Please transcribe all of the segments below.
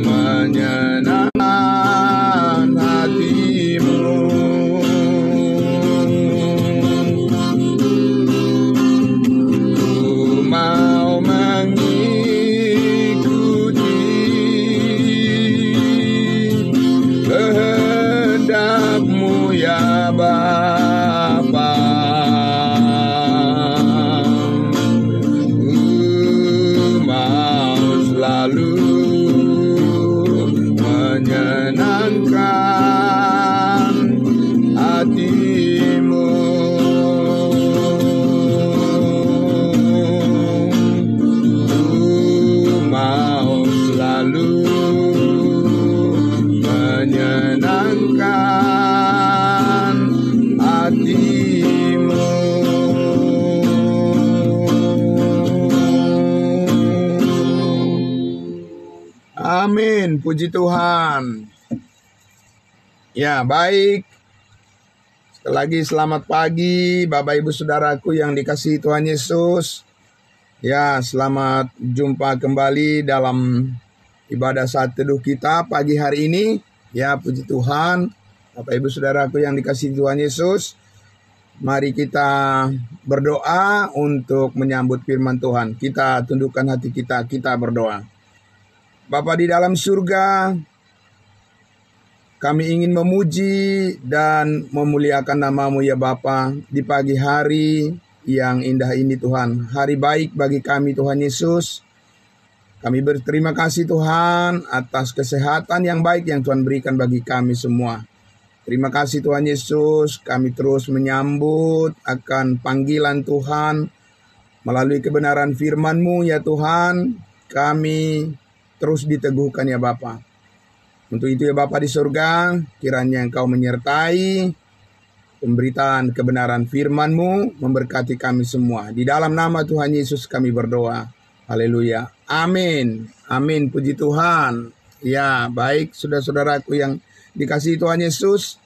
menyenangkan hatimu. Ku mau mengikuti kehendak-Mu ya Bapa. Ku mau selalu menyenangkan hati-Mu. Ku mau selalu menyenangkan hati-Mu. Amin, puji Tuhan. Ya, baik. Sekali lagi selamat pagi Bapak Ibu Saudaraku yang dikasihi Tuhan Yesus. Ya, selamat jumpa kembali dalam ibadah saat teduh kita pagi hari ini. Ya, puji Tuhan. Bapak Ibu Saudaraku yang dikasihi Tuhan Yesus, mari kita berdoa untuk menyambut firman Tuhan. Kita tundukkan hati kita berdoa. Bapa di dalam surga, kami ingin memuji dan memuliakan nama-Mu ya Bapa di pagi hari yang indah ini Tuhan. Hari baik bagi kami Tuhan Yesus. Kami berterima kasih Tuhan atas kesehatan yang baik yang Tuhan berikan bagi kami semua. Terima kasih Tuhan Yesus, kami terus menyambut akan panggilan Tuhan melalui kebenaran firman-Mu ya Tuhan. Kami terus diteguhkan ya Bapa. Untuk itu ya Bapa di surga, kiranya Engkau menyertai pemberitaan kebenaran firman-Mu, memberkati kami semua. Di dalam nama Tuhan Yesus kami berdoa. Haleluya. Amin. Amin. Puji Tuhan. Ya, baik saudara-saudaraku yang dikasihi Tuhan Yesus.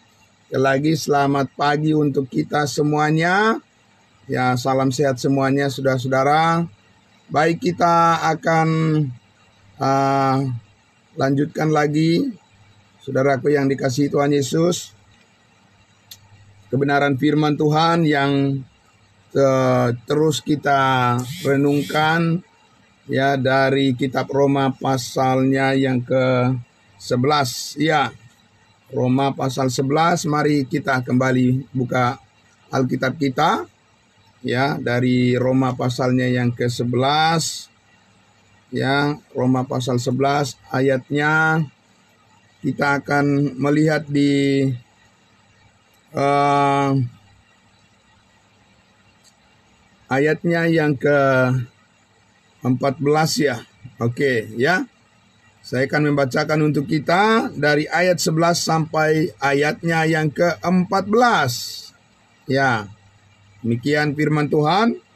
Sekali lagi selamat pagi untuk kita semuanya. Ya, salam sehat semuanya saudara-saudara. Baik, kita akan lanjutkan lagi, saudaraku yang dikasihi Tuhan Yesus, kebenaran firman Tuhan yang terus kita renungkan ya dari kitab Roma pasalnya yang ke-11. Ya, Roma pasal 11, mari kita kembali buka Alkitab kita ya dari Roma pasalnya yang ke-11. Ya, Roma pasal 11 ayatnya kita akan melihat di ayatnya yang ke-14 ya. Oke, ya. Saya akan membacakan untuk kita dari ayat 11 sampai ayatnya yang ke-14. Ya. Demikian firman Tuhan.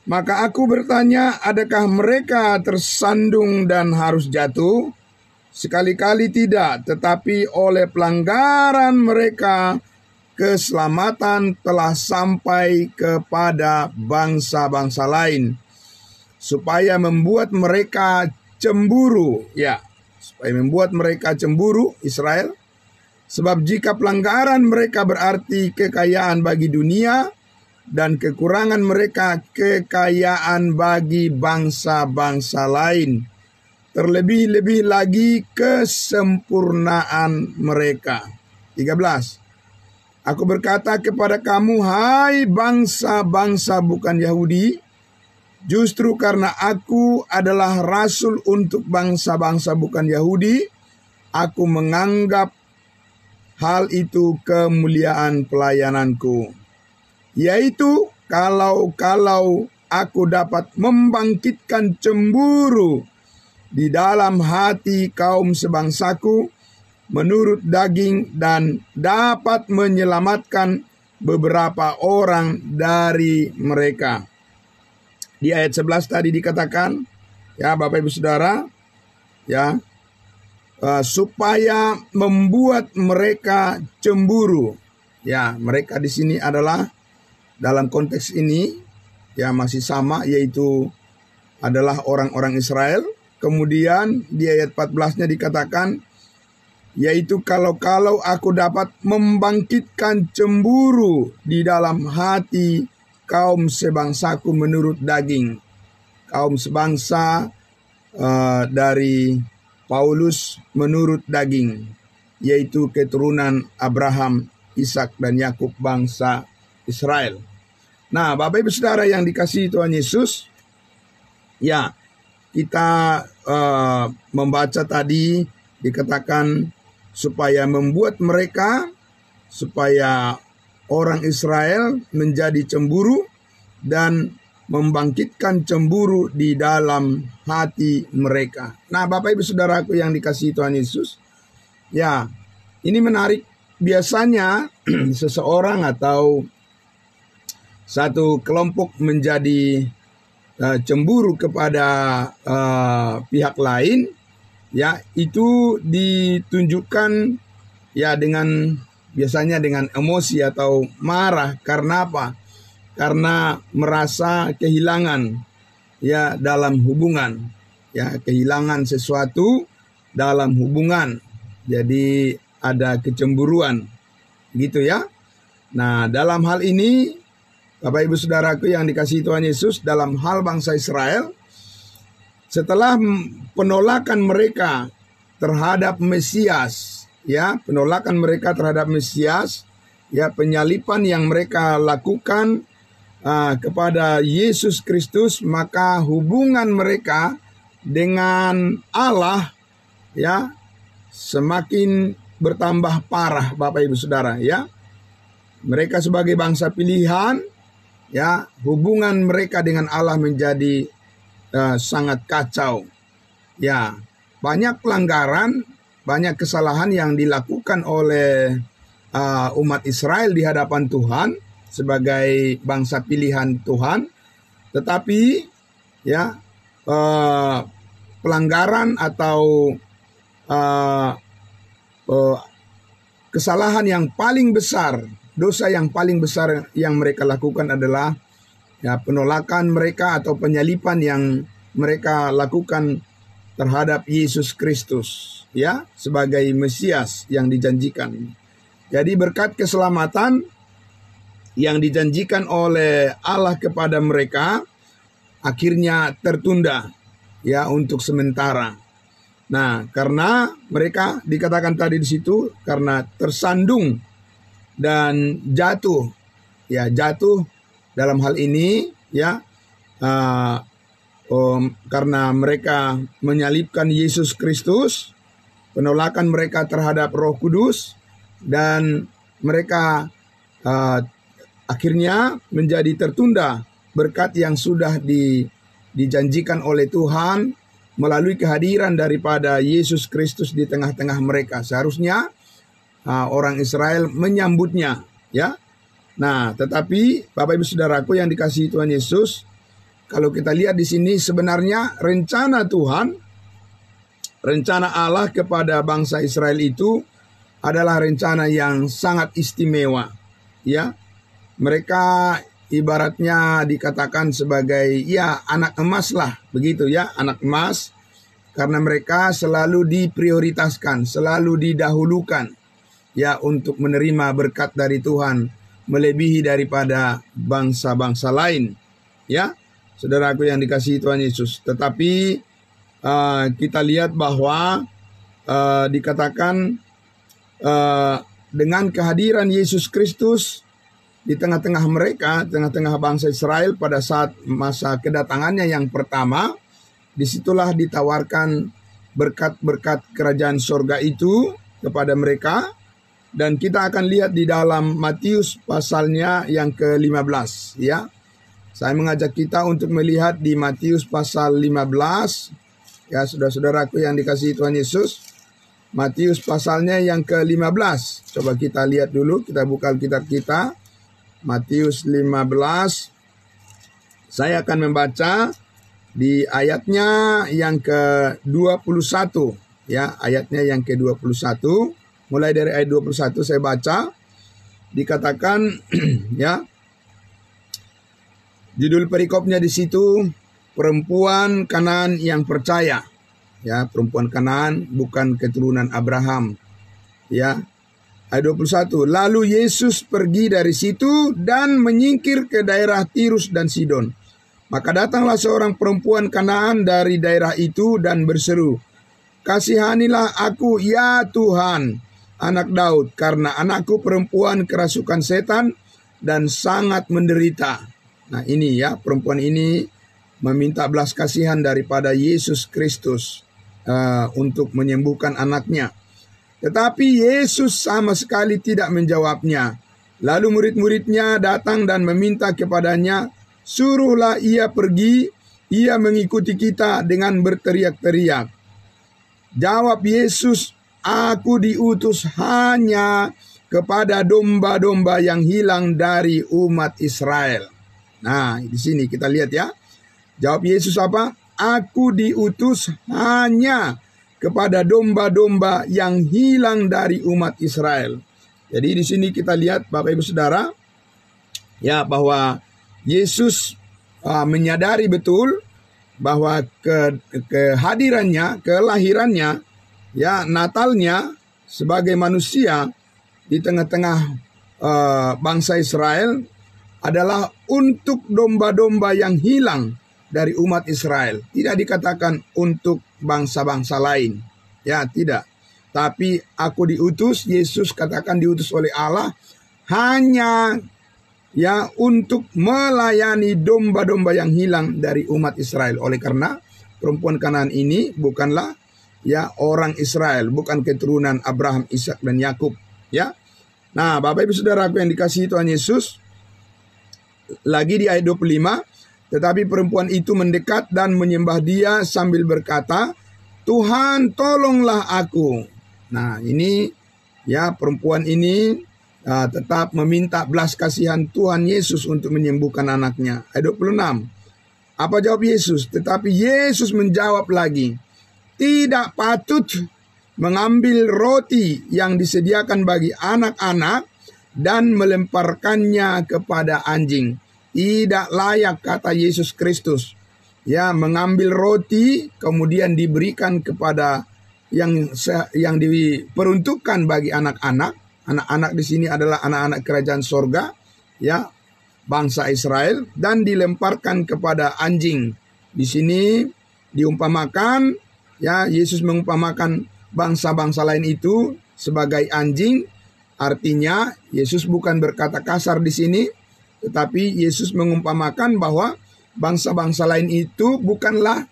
Maka aku bertanya, adakah mereka tersandung dan harus jatuh? Sekali-kali tidak, tetapi oleh pelanggaran mereka keselamatan telah sampai kepada bangsa-bangsa lain, supaya membuat mereka cemburu. Ya, supaya membuat mereka cemburu Israel. Sebab jika pelanggaran mereka berarti kekayaan bagi dunia, dan kekurangan mereka kekayaan bagi bangsa-bangsa lain, terlebih-lebih lagi kesempurnaan mereka. 13. Aku berkata kepada kamu, hai bangsa-bangsa bukan Yahudi, justru karena aku adalah rasul untuk bangsa-bangsa bukan Yahudi, aku menganggap hal itu kemuliaan pelayananku. Yaitu kalau aku dapat membangkitkan cemburu di dalam hati kaum sebangsaku menurut daging dan dapat menyelamatkan beberapa orang dari mereka. Di ayat 11 tadi dikatakan, ya Bapak Ibu Saudara, ya, supaya membuat mereka cemburu. Ya, mereka di sini adalah dalam konteks ini ya masih sama, yaitu adalah orang-orang Israel, kemudian di ayat 14-nya dikatakan, yaitu kalau aku dapat membangkitkan cemburu di dalam hati kaum sebangsaku menurut daging. Kaum sebangsa dari Paulus menurut daging, yaitu keturunan Abraham, Ishak, dan Yakub, bangsa Israel. Nah, Bapak Ibu Saudara yang dikasihi Tuhan Yesus, ya, kita membaca tadi dikatakan supaya membuat mereka, supaya orang Israel menjadi cemburu dan membangkitkan cemburu di dalam hati mereka. Nah, Bapak Ibu Saudaraku yang dikasihi Tuhan Yesus, ya, ini menarik. Biasanya seseorang atau satu kelompok menjadi cemburu kepada pihak lain, ya, itu ditunjukkan ya biasanya dengan emosi atau marah. Karena apa? Karena merasa kehilangan ya dalam hubungan, ya, kehilangan sesuatu dalam hubungan. Jadi ada kecemburuan, gitu ya. Nah, dalam hal ini, Bapak Ibu Saudaraku yang dikasihi Tuhan Yesus, dalam hal bangsa Israel, setelah penolakan mereka terhadap Mesias, ya, penolakan mereka terhadap Mesias, ya, penyalipan yang mereka lakukan kepada Yesus Kristus, maka hubungan mereka dengan Allah, ya, semakin bertambah parah, Bapak Ibu Saudara, ya. Mereka sebagai bangsa pilihan, ya, hubungan mereka dengan Allah menjadi sangat kacau. Ya, banyak pelanggaran, banyak kesalahan yang dilakukan oleh umat Israel di hadapan Tuhan sebagai bangsa pilihan Tuhan. Tetapi ya, pelanggaran atau kesalahan yang paling besar, dosa yang paling besar yang mereka lakukan adalah ya, penolakan mereka atau penyalipan yang mereka lakukan terhadap Yesus Kristus, ya, sebagai Mesias yang dijanjikan. Jadi berkat keselamatan yang dijanjikan oleh Allah kepada mereka akhirnya tertunda, ya, untuk sementara. Nah, karena mereka dikatakan tadi di situ karena tersandung dan jatuh, ya, jatuh dalam hal ini, ya, karena mereka menyalibkan Yesus Kristus, penolakan mereka terhadap Roh Kudus, dan mereka akhirnya menjadi tertunda berkat yang sudah dijanjikan oleh Tuhan melalui kehadiran daripada Yesus Kristus di tengah-tengah mereka. Seharusnya orang Israel menyambutnya, ya. Nah, tetapi Bapak Ibu Saudaraku yang dikasihi Tuhan Yesus, kalau kita lihat di sini sebenarnya rencana Tuhan, rencana Allah kepada bangsa Israel itu adalah rencana yang sangat istimewa, ya. Mereka ibaratnya dikatakan sebagai, ya, anak emas lah, begitu ya, anak emas, karena mereka selalu diprioritaskan, selalu didahulukan, ya, untuk menerima berkat dari Tuhan melebihi daripada bangsa-bangsa lain, ya, saudaraku yang dikasihi Tuhan Yesus. Tetapi kita lihat bahwa dikatakan dengan kehadiran Yesus Kristus di tengah-tengah mereka, tengah-tengah bangsa Israel pada saat masa kedatangannya yang pertama, disitulah ditawarkan berkat-berkat kerajaan sorga itu kepada mereka. Dan kita akan lihat di dalam Matius pasalnya yang ke-15, ya. Saya mengajak kita untuk melihat di Matius pasal 15, ya, saudara-saudaraku yang dikasihi Tuhan Yesus. Matius pasalnya yang ke-15. Coba kita lihat dulu, kita buka Alkitab kita. Matius 15. Saya akan membaca di ayatnya yang ke-21, ya, ayatnya yang ke-21. Mulai dari ayat 21 saya baca. Dikatakan ya, judul perikopnya di situ, perempuan Kanaan yang percaya. Ya, perempuan Kanaan bukan keturunan Abraham. Ya. Ayat 21. Lalu Yesus pergi dari situ dan menyingkir ke daerah Tirus dan Sidon. Maka datanglah seorang perempuan Kanaan dari daerah itu dan berseru, "Kasihanilah aku, ya Tuhan, anak Daud, karena anakku perempuan kerasukan setan dan sangat menderita." Nah ini ya, perempuan ini meminta belas kasihan daripada Yesus Kristus untuk menyembuhkan anaknya. Tetapi Yesus sama sekali tidak menjawabnya. Lalu murid-muridnya datang dan meminta kepadanya, "Suruhlah ia pergi, ia mengikuti kita," dengan berteriak-teriak. Jawab Yesus, "Aku diutus hanya kepada domba-domba yang hilang dari umat Israel." Nah, di sini kita lihat ya. Jawab Yesus apa? "Aku diutus hanya kepada domba-domba yang hilang dari umat Israel." Jadi di sini kita lihat Bapak Ibu Saudara, ya, bahwa Yesus menyadari betul bahwa kehadirannya, kelahirannya, ya, Natalnya sebagai manusia di tengah-tengah bangsa Israel adalah untuk domba-domba yang hilang dari umat Israel. Tidak dikatakan untuk bangsa-bangsa lain. Ya, tidak. Tapi aku diutus, Yesus katakan diutus oleh Allah hanya ya untuk melayani domba-domba yang hilang dari umat Israel. Oleh karena perempuan Kanaan ini bukanlah ya orang Israel, bukan keturunan Abraham, Ishak dan Yakub, ya. Nah, Bapak Ibu Saudaraku yang dikasihi Tuhan Yesus, lagi di ayat 25, tetapi perempuan itu mendekat dan menyembah dia sambil berkata, "Tuhan, tolonglah aku." Nah, ini ya, perempuan ini tetap meminta belas kasihan Tuhan Yesus untuk menyembuhkan anaknya. Ayat 26. Apa jawab Yesus? Tetapi Yesus menjawab lagi, "Tidak patut mengambil roti yang disediakan bagi anak-anak dan melemparkannya kepada anjing." Tidak layak, kata Yesus Kristus, ya, mengambil roti kemudian diberikan kepada yang diperuntukkan bagi anak-anak. Anak-anak di sini adalah anak-anak kerajaan sorga, ya, bangsa Israel, dan dilemparkan kepada anjing. Di sini diumpamakan, ya, Yesus mengumpamakan bangsa-bangsa lain itu sebagai anjing. Artinya Yesus bukan berkata kasar di sini, tetapi Yesus mengumpamakan bahwa bangsa-bangsa lain itu bukanlah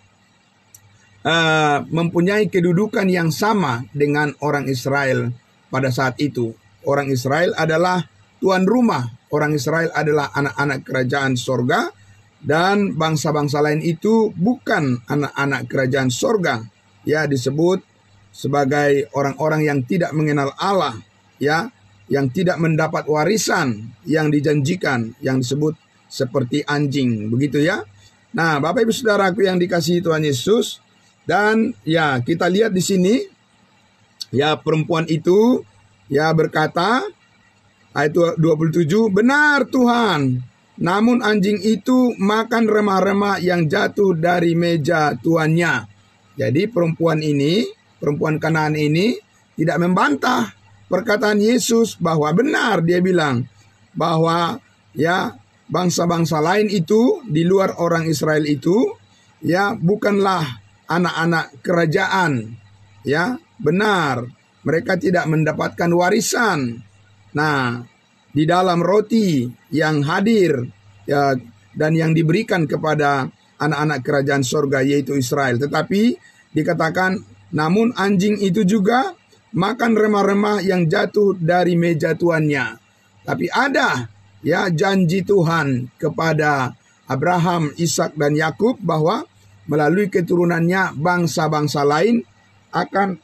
mempunyai kedudukan yang sama dengan orang Israel pada saat itu. Orang Israel adalah tuan rumah. Orang Israel adalah anak-anak kerajaan sorga. Dan bangsa-bangsa lain itu bukan anak-anak kerajaan sorga. Ya, disebut sebagai orang-orang yang tidak mengenal Allah. Ya, yang tidak mendapat warisan yang dijanjikan, yang disebut seperti anjing, begitu ya. Nah, Bapak Ibu Saudaraku yang dikasihi Tuhan Yesus, dan ya, kita lihat di sini, ya, perempuan itu ya berkata, ayat 27, "Benar Tuhan, namun anjing itu makan remah-remah yang jatuh dari meja tuannya." Jadi perempuan Kanaan ini tidak membantah perkataan Yesus bahwa benar, dia bilang bahwa ya, bangsa-bangsa lain itu di luar orang Israel itu ya bukanlah anak-anak kerajaan. Ya, benar, mereka tidak mendapatkan warisan. Nah, di dalam roti yang hadir ya, dan yang diberikan kepada anak-anak kerajaan sorga, yaitu Israel. Tetapi dikatakan, namun anjing itu juga makan remah-remah yang jatuh dari meja tuannya. Tapi ada ya janji Tuhan kepada Abraham, Ishak dan Yakub bahwa melalui keturunannya bangsa-bangsa lain akan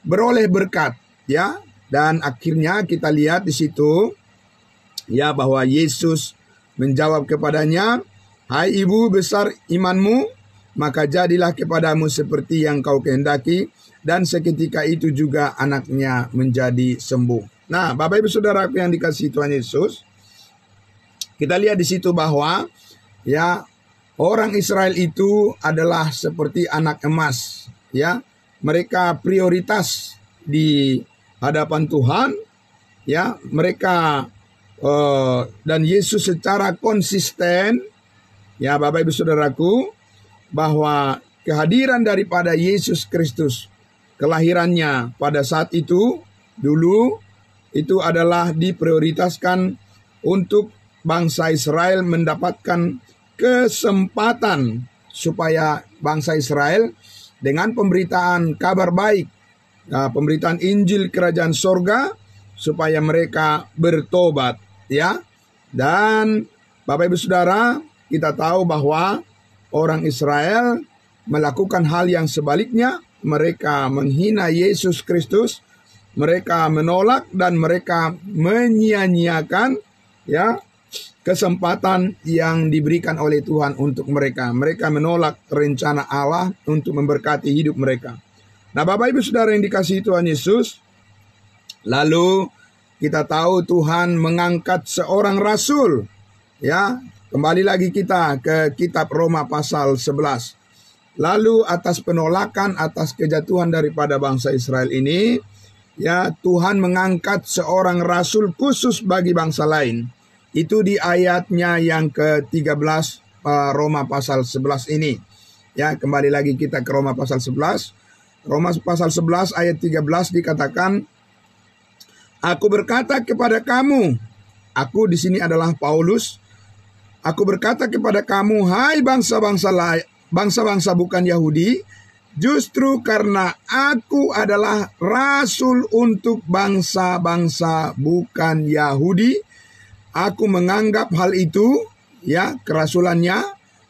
beroleh berkat, ya. Dan akhirnya kita lihat di situ ya bahwa Yesus menjawab kepadanya, "Hai ibu, besar imanmu, maka jadilah kepadamu seperti yang kau kehendaki." Dan seketika itu juga anaknya menjadi sembuh. Nah, Bapak Ibu Saudaraku yang dikasihi Tuhan Yesus, kita lihat di situ bahwa ya, orang Israel itu adalah seperti anak emas, ya, mereka prioritas di hadapan Tuhan, ya, mereka dan Yesus secara konsisten, ya Bapak Ibu Saudaraku, bahwa kehadiran daripada Yesus Kristus, kelahirannya pada saat itu dulu itu adalah diprioritaskan untuk bangsa Israel mendapatkan kesempatan supaya bangsa Israel dengan pemberitaan kabar baik, pemberitaan Injil Kerajaan Sorga, supaya mereka bertobat, ya. Dan Bapak Ibu Saudara, kita tahu bahwa orang Israel melakukan hal yang sebaliknya. Mereka menghina Yesus Kristus, mereka menolak dan mereka menyia-nyiakan, ya, kesempatan yang diberikan oleh Tuhan untuk mereka. Mereka menolak rencana Allah untuk memberkati hidup mereka. Nah, Bapak Ibu Saudara yang dikasihi Tuhan Yesus, lalu kita tahu Tuhan mengangkat seorang rasul, ya. Kembali lagi kita ke kitab Roma pasal 11. Lalu atas penolakan, atas kejatuhan daripada bangsa Israel ini, ya, Tuhan mengangkat seorang rasul khusus bagi bangsa lain. Itu di ayatnya yang ke-13 Roma pasal 11 ini. Ya, kembali lagi kita ke Roma pasal 11. Roma pasal 11 ayat 13 dikatakan, "Aku berkata kepada kamu," aku di sini adalah Paulus, "aku berkata kepada kamu, hai bangsa-bangsa bukan Yahudi, justru karena aku adalah rasul untuk bangsa-bangsa bukan Yahudi, aku menganggap hal itu, ya, kerasulannya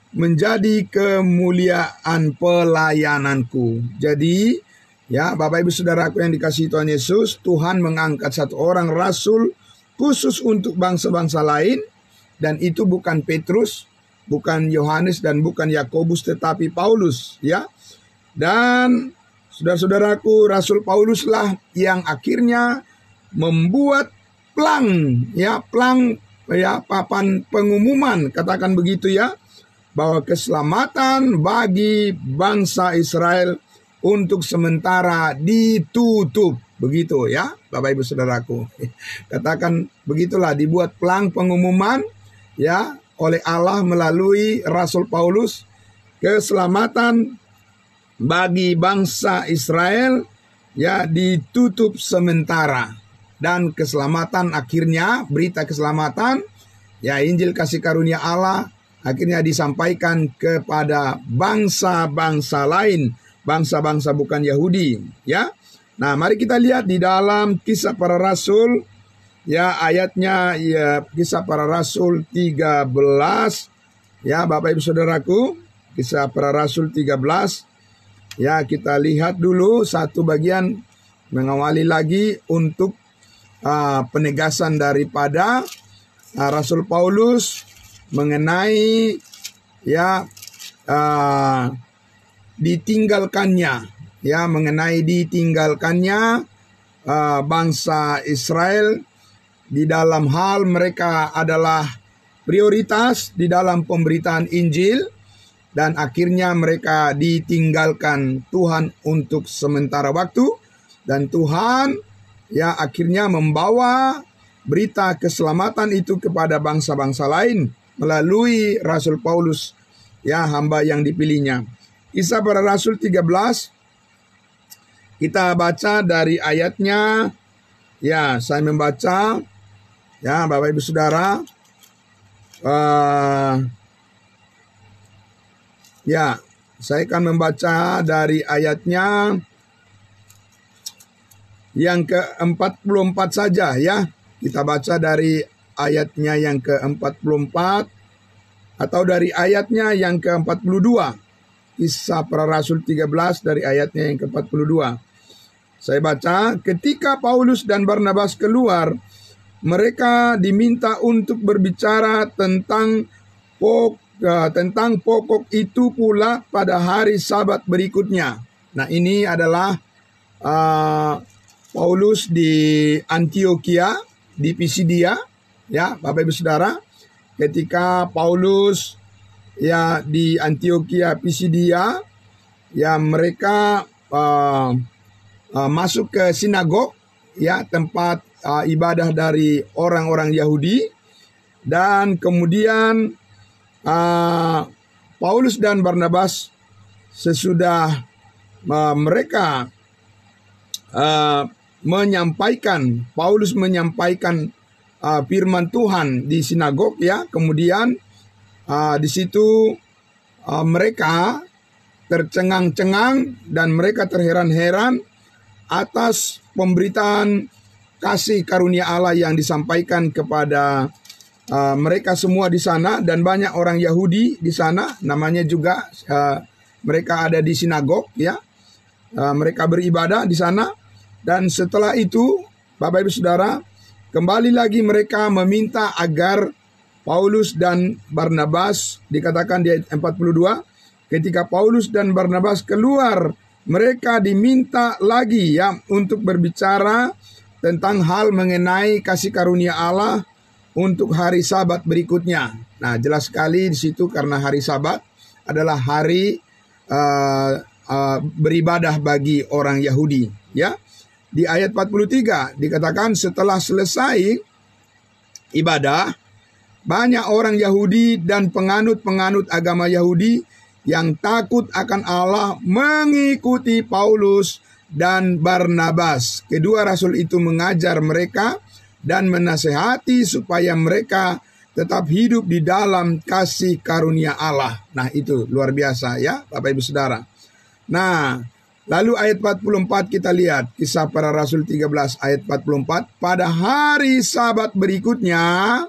menjadi kemuliaan pelayananku." Jadi, ya, Bapak Ibu Saudaraku yang dikasihi Tuhan Yesus, Tuhan mengangkat satu orang rasul khusus untuk bangsa-bangsa lain, dan itu bukan Petrus, bukan Yohanes, dan bukan Yakobus, tetapi Paulus, ya. Dan saudara-saudaraku, Rasul Pauluslah yang akhirnya membuat papan pengumuman, katakan begitu, ya, bahwa keselamatan bagi bangsa Israel untuk sementara ditutup, begitu, ya, Bapak Ibu Saudaraku. Katakan begitulah, dibuat pengumuman, ya, oleh Allah melalui Rasul Paulus, keselamatan bagi bangsa Israel, ya, ditutup sementara. Dan keselamatan akhirnya, berita keselamatan, ya, Injil kasih karunia Allah akhirnya disampaikan kepada bangsa-bangsa lain, bangsa-bangsa bukan Yahudi, ya. Nah, mari kita lihat di dalam Kisah Para Rasul, ya, ayatnya, ya, Kisah Para Rasul 13, ya, Bapak Ibu Saudaraku, Kisah Para Rasul 13, ya, kita lihat dulu satu bagian mengawali lagi untuk penegasan daripada Rasul Paulus mengenai, ya, ditinggalkannya, ya, mengenai ditinggalkannya bangsa Israel di dalam hal mereka adalah prioritas di dalam pemberitaan Injil, dan akhirnya mereka ditinggalkan Tuhan untuk sementara waktu, dan Tuhan, ya, akhirnya membawa berita keselamatan itu kepada bangsa-bangsa lain melalui Rasul Paulus, ya, hamba yang dipilihnya. Kisah Para Rasul 13, kita baca dari ayatnya, ya, saya membaca, ya, Bapak Ibu Saudara, ya, saya akan membaca dari ayatnya yang ke-44 saja, ya. Kita baca dari ayatnya yang ke-44 atau dari ayatnya yang ke-42. Kisah Para Rasul 13 dari ayatnya yang ke-42. Saya baca, ketika Paulus dan Barnabas keluar, mereka diminta untuk berbicara tentang pokok itu pula pada hari Sabat berikutnya. Nah, ini adalah Paulus di Antioquia, di Pisidia, ya, Bapak Ibu Saudara. Ketika Paulus, ya, di Antioquia Pisidia, ya mereka masuk ke sinagog, ya tempat ibadah dari orang-orang Yahudi, dan kemudian Paulus dan Barnabas sesudah mereka Paulus menyampaikan firman Tuhan di sinagog, ya, kemudian di situ mereka tercengang-cengang dan mereka terheran-heran atas pemberitaan kasih karunia Allah yang disampaikan kepada mereka semua di sana, dan banyak orang Yahudi di sana, namanya juga mereka ada di sinagog, ya, mereka beribadah di sana. Dan setelah itu, Bapak Ibu Saudara, kembali lagi mereka meminta agar Paulus dan Barnabas, dikatakan di ayat 42, ketika Paulus dan Barnabas keluar, mereka diminta lagi, ya, untuk berbicara tentang hal mengenai kasih karunia Allah untuk hari Sabat berikutnya. Nah, jelas sekali di situ karena hari Sabat adalah hari beribadah bagi orang Yahudi, ya. Di ayat 43 dikatakan setelah selesai ibadah, banyak orang Yahudi dan penganut-penganut agama Yahudi yang takut akan Allah mengikuti Paulus dan Barnabas. Kedua rasul itu mengajar mereka dan menasehati supaya mereka tetap hidup di dalam kasih karunia Allah. Nah, itu luar biasa, ya, Bapak Ibu Saudara. Nah, lalu ayat 44 kita lihat Kisah Para Rasul 13 ayat 44. Pada hari Sabat berikutnya,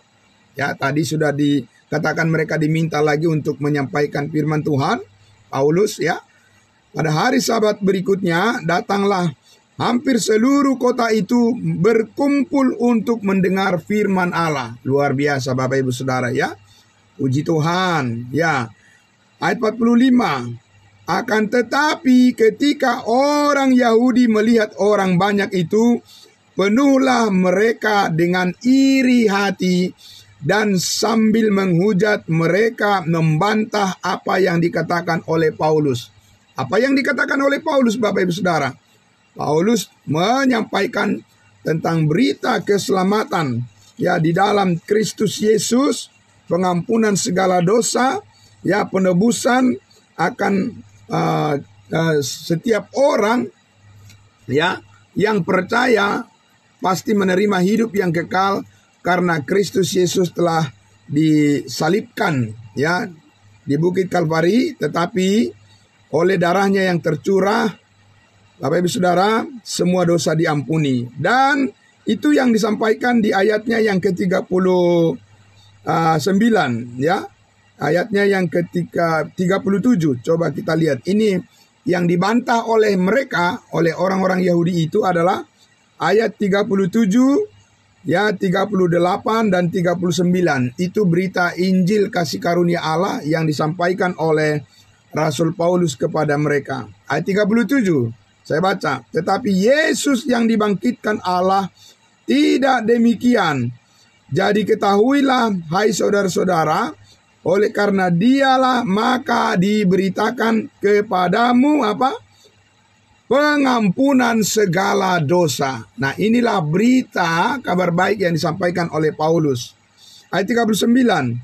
ya, tadi sudah dikatakan mereka diminta lagi untuk menyampaikan firman Tuhan, Paulus, ya. Pada hari Sabat berikutnya datanglah hampir seluruh kota itu berkumpul untuk mendengar firman Allah. Luar biasa, Bapak Ibu Saudara, ya. Puji Tuhan, ya. Ayat 45. Akan tetapi ketika orang Yahudi melihat orang banyak itu, penuhlah mereka dengan iri hati, dan sambil menghujat mereka membantah apa yang dikatakan oleh Paulus. Apa yang dikatakan oleh Paulus, Bapak Ibu Saudara? Paulus menyampaikan tentang berita keselamatan, ya, di dalam Kristus Yesus, pengampunan segala dosa, ya, penebusan akan setiap orang, ya, yang percaya pasti menerima hidup yang kekal karena Kristus Yesus telah disalibkan, ya, di Bukit Kalvari, tetapi oleh darahnya yang tercurah, Bapak Ibu Saudara, semua dosa diampuni. Dan itu yang disampaikan di ayatnya yang ke-39, ya. Ayatnya yang ke-37. Coba kita lihat. Ini yang dibantah oleh mereka, oleh orang-orang Yahudi itu adalah ayat 37, ya, 38 dan 39. Itu berita Injil kasih karunia Allah yang disampaikan oleh Rasul Paulus kepada mereka. Ayat 37. Saya baca, tetapi Yesus yang dibangkitkan Allah tidak demikian. Jadi ketahuilah, hai saudara-saudara, oleh karena dialah maka diberitakan kepadamu apa? Pengampunan segala dosa. Nah, inilah berita kabar baik yang disampaikan oleh Paulus. Ayat 39.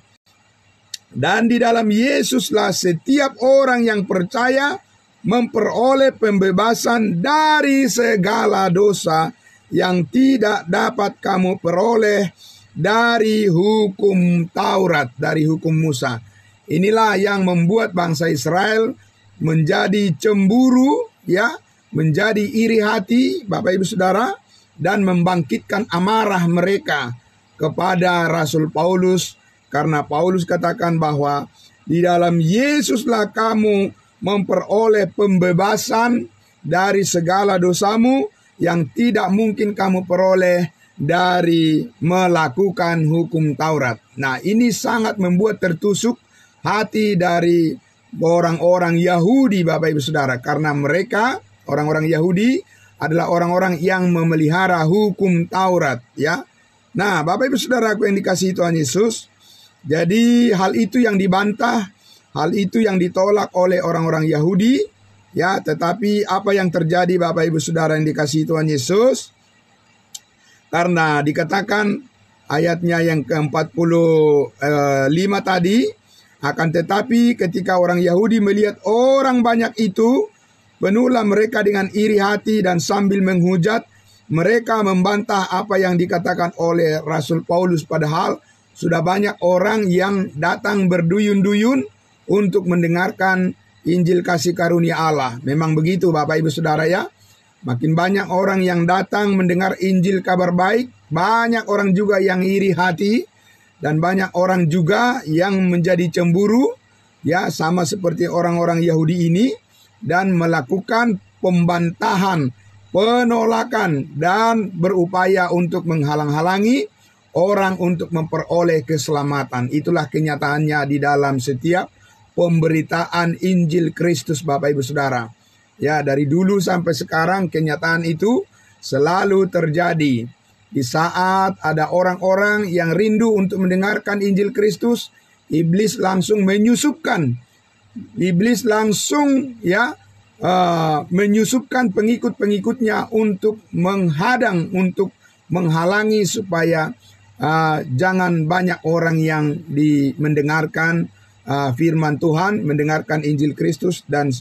Dan di dalam Yesuslah setiap orang yang percaya memperoleh pembebasan dari segala dosa yang tidak dapat kamu peroleh dari hukum Taurat, dari hukum Musa. Inilah yang membuat bangsa Israel menjadi cemburu, ya, menjadi iri hati, Bapak Ibu Saudara, dan membangkitkan amarah mereka kepada Rasul Paulus, karena Paulus katakan bahwa di dalam Yesuslah kamu memperoleh pembebasan dari segala dosamu yang tidak mungkin kamu peroleh dari melakukan hukum Taurat. Nah, ini sangat membuat tertusuk hati dari orang-orang Yahudi, Bapak Ibu Saudara, karena mereka, orang-orang Yahudi, adalah orang-orang yang memelihara hukum Taurat, ya. Nah, Bapak Ibu Saudara aku yang dikasihi Tuhan Yesus, jadi hal itu yang dibantah, hal itu yang ditolak oleh orang-orang Yahudi, Ya, tetapi apa yang terjadi Bapak Ibu Saudara yang dikasihi Tuhan Yesus? Karena dikatakan ayatnya yang ke-45 tadi, akan tetapi ketika orang Yahudi melihat orang banyak itu, penuhlah mereka dengan iri hati dan sambil menghujat, mereka membantah apa yang dikatakan oleh Rasul Paulus, padahal sudah banyak orang yang datang berduyun-duyun untuk mendengarkan Injil kasih karunia Allah. Memang begitu Bapak Ibu Saudara ya. Makin banyak orang yang datang mendengar Injil kabar baik, banyak orang juga yang iri hati, dan banyak orang juga yang menjadi cemburu, ya sama seperti orang-orang Yahudi ini, dan melakukan pembantahan, penolakan, dan berupaya untuk menghalang-halangi orang untuk memperoleh keselamatan. Itulah kenyataannya di dalam setiap pemberitaan Injil Kristus Bapak Ibu Saudara. Ya, dari dulu sampai sekarang kenyataan itu selalu terjadi. Di saat ada orang-orang yang rindu untuk mendengarkan Injil Kristus, iblis langsung menyusupkan. Iblis langsung menyusupkan pengikut-pengikutnya untuk menghadang, untuk menghalangi supaya jangan banyak orang yang mendengarkan firman Tuhan, mendengarkan Injil Kristus, dan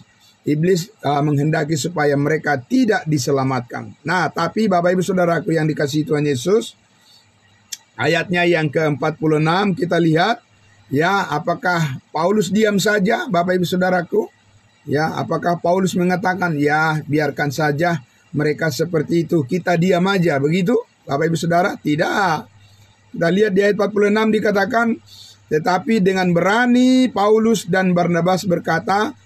iblis menghendaki supaya mereka tidak diselamatkan. Nah, tapi Bapak Ibu Saudaraku yang dikasihi Tuhan Yesus, ayatnya yang ke-46 kita lihat, ya, apakah Paulus diam saja Bapak Ibu Saudaraku? Ya, apakah Paulus mengatakan, ya biarkan saja mereka seperti itu, kita diam aja, begitu Bapak Ibu Saudara? Tidak. Kita lihat di ayat 46 dikatakan, tetapi dengan berani Paulus dan Barnabas berkata,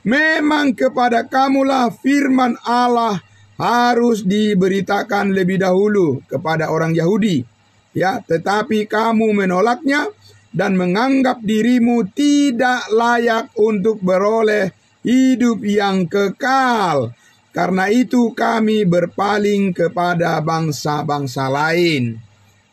memang kepada kamulah firman Allah harus diberitakan lebih dahulu kepada orang Yahudi. Ya, tetapi kamu menolaknya dan menganggap dirimu tidak layak untuk beroleh hidup yang kekal. Karena itu kami berpaling kepada bangsa-bangsa lain.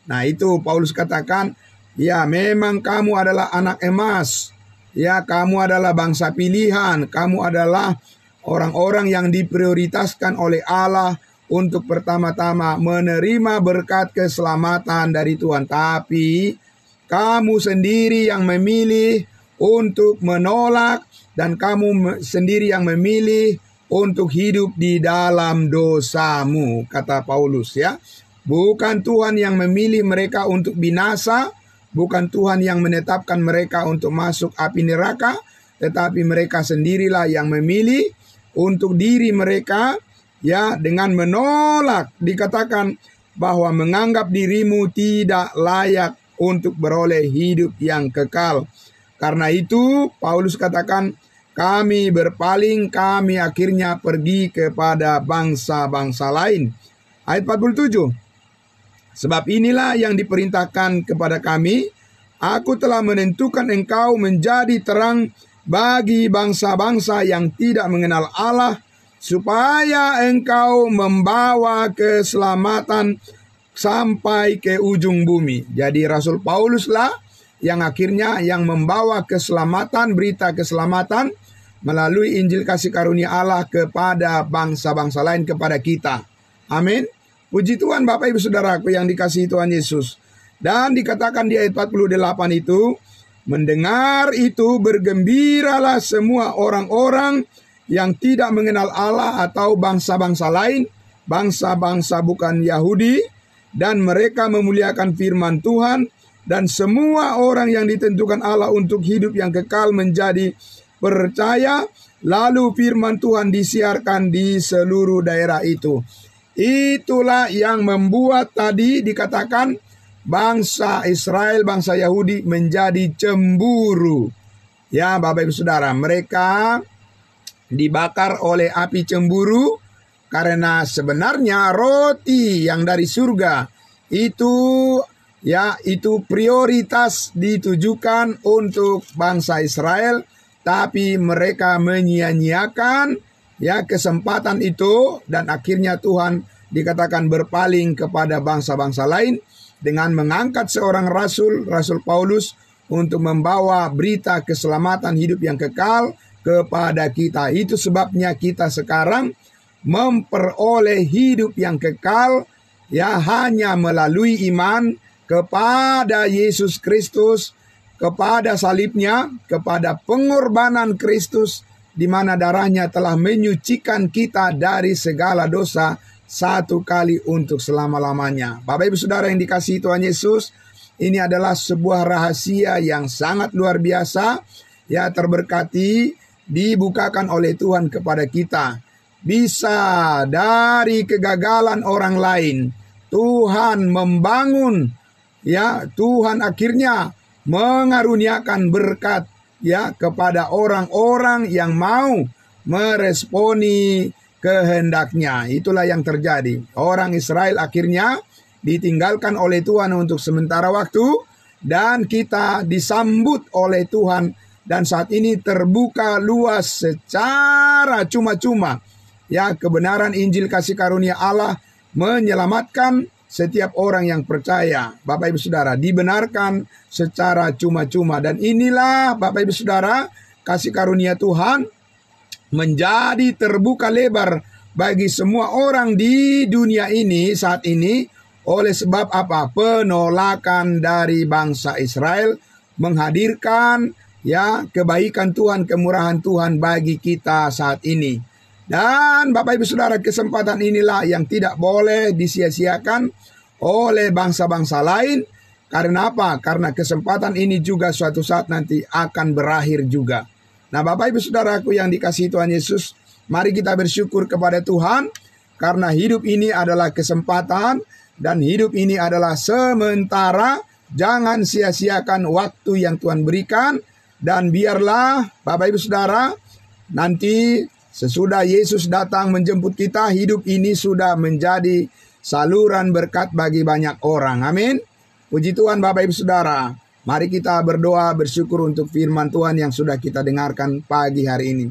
Nah, itu Paulus katakan, ya memang kamu adalah anak emas. Ya, kamu adalah bangsa pilihan. Kamu adalah orang-orang yang diprioritaskan oleh Allah untuk pertama-tama menerima berkat keselamatan dari Tuhan. Tapi kamu sendiri yang memilih untuk menolak, dan kamu sendiri yang memilih untuk hidup di dalam dosamu, kata Paulus ya. Bukan Tuhan yang memilih mereka untuk binasa, bukan Tuhan yang menetapkan mereka untuk masuk api neraka, tetapi mereka sendirilah yang memilih untuk diri mereka, ya, dengan menolak. Dikatakan bahwa menganggap dirimu tidak layak untuk beroleh hidup yang kekal. Karena itu Paulus katakan, kami berpaling, kami akhirnya pergi kepada bangsa-bangsa lain. Ayat 47. Sebab inilah yang diperintahkan kepada kami, aku telah menentukan engkau menjadi terang bagi bangsa-bangsa yang tidak mengenal Allah, supaya engkau membawa keselamatan sampai ke ujung bumi. Jadi Rasul Paulus lah yang akhirnya yang membawa keselamatan, berita keselamatan melalui Injil kasih karunia Allah kepada bangsa-bangsa lain, kepada kita. Amin. Puji Tuhan Bapak Ibu Saudaraku yang dikasihi Tuhan Yesus. Dan dikatakan di ayat 48 itu, mendengar itu bergembiralah semua orang-orang yang tidak mengenal Allah atau bangsa-bangsa lain, bangsa-bangsa bukan Yahudi, dan mereka memuliakan firman Tuhan, dan semua orang yang ditentukan Allah untuk hidup yang kekal menjadi percaya. Lalu firman Tuhan disiarkan di seluruh daerah itu. Itulah yang membuat tadi dikatakan bangsa Israel, bangsa Yahudi menjadi cemburu. Ya Bapak Ibu Saudara, mereka dibakar oleh api cemburu karena sebenarnya roti yang dari surga itu, ya, itu prioritas ditujukan untuk bangsa Israel, tapi mereka menyia-nyiakan, ya, kesempatan itu, dan akhirnya Tuhan dikatakan berpaling kepada bangsa-bangsa lain dengan mengangkat seorang rasul, Rasul Paulus, untuk membawa berita keselamatan hidup yang kekal kepada kita. Itu sebabnya kita sekarang memperoleh hidup yang kekal ya hanya melalui iman kepada Yesus Kristus, kepada salibnya, kepada pengorbanan Kristus, di mana darahnya telah menyucikan kita dari segala dosa satu kali untuk selama-lamanya. Bapak Ibu Saudara yang dikasihi Tuhan Yesus, ini adalah sebuah rahasia yang sangat luar biasa, ya terberkati, dibukakan oleh Tuhan kepada kita. Bisa dari kegagalan orang lain, Tuhan membangun, ya Tuhan akhirnya mengaruniakan berkat ya kepada orang-orang yang mau meresponi kehendaknya. Itulah yang terjadi. Orang Israel akhirnya ditinggalkan oleh Tuhan untuk sementara waktu, dan kita disambut oleh Tuhan, dan saat ini terbuka luas secara cuma-cuma ya kebenaran Injil kasih karunia Allah menyelamatkan setiap orang yang percaya. Bapak Ibu Saudara, dibenarkan secara cuma-cuma. Dan inilah Bapak Ibu Saudara, kasih karunia Tuhan menjadi terbuka lebar bagi semua orang di dunia ini saat ini. Oleh sebab apa? Penolakan dari bangsa Israel menghadirkan ya kebaikan Tuhan, kemurahan Tuhan bagi kita saat ini. Dan Bapak Ibu Saudara, kesempatan inilah yang tidak boleh disia-siakan oleh bangsa-bangsa lain. Karena apa? Karena kesempatan ini juga suatu saat nanti akan berakhir juga. Nah Bapak Ibu Saudaraku yang dikasihi Tuhan Yesus, mari kita bersyukur kepada Tuhan, karena hidup ini adalah kesempatan dan hidup ini adalah sementara. Jangan sia-siakan waktu yang Tuhan berikan, dan biarlah Bapak Ibu Saudara nanti sesudah Yesus datang menjemput kita, hidup ini sudah menjadi saluran berkat bagi banyak orang. Amin. Puji Tuhan Bapak Ibu Saudara. Mari kita berdoa bersyukur untuk firman Tuhan yang sudah kita dengarkan pagi hari ini.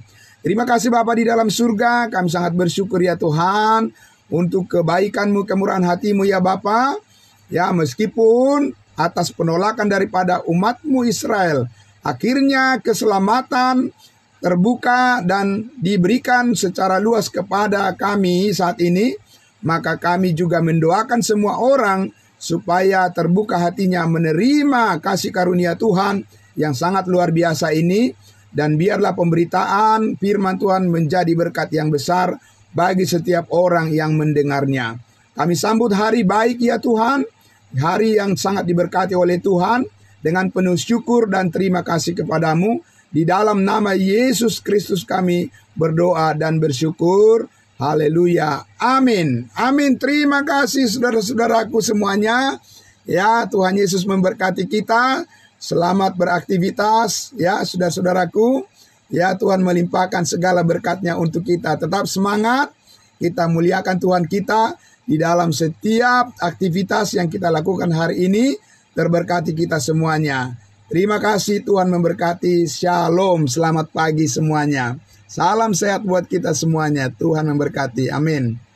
Terima kasih Bapa di dalam surga. Kami sangat bersyukur ya Tuhan untuk kebaikan-Mu, kemurahan hati-Mu ya Bapa. Ya meskipun atas penolakan daripada umat-Mu Israel, akhirnya keselamatan terbuka dan diberikan secara luas kepada kami saat ini, maka kami juga mendoakan semua orang supaya terbuka hatinya menerima kasih karunia Tuhan yang sangat luar biasa ini, dan biarlah pemberitaan firman Tuhan menjadi berkat yang besar bagi setiap orang yang mendengarnya. Kami sambut hari baik ya Tuhan, hari yang sangat diberkati oleh Tuhan, dengan penuh syukur dan terima kasih kepadamu. Di dalam nama Yesus Kristus kami berdoa dan bersyukur. Haleluya. Amin. Amin. Terima kasih saudara-saudaraku semuanya. Ya, Tuhan Yesus memberkati kita. Selamat beraktivitas. Ya, saudara-saudaraku. Ya, Tuhan melimpahkan segala berkatnya untuk kita. Tetap semangat. Kita muliakan Tuhan kita di dalam setiap aktivitas yang kita lakukan hari ini. Terberkati kita semuanya. Terima kasih, Tuhan memberkati. Shalom, selamat pagi semuanya. Salam sehat buat kita semuanya. Tuhan memberkati. Amin.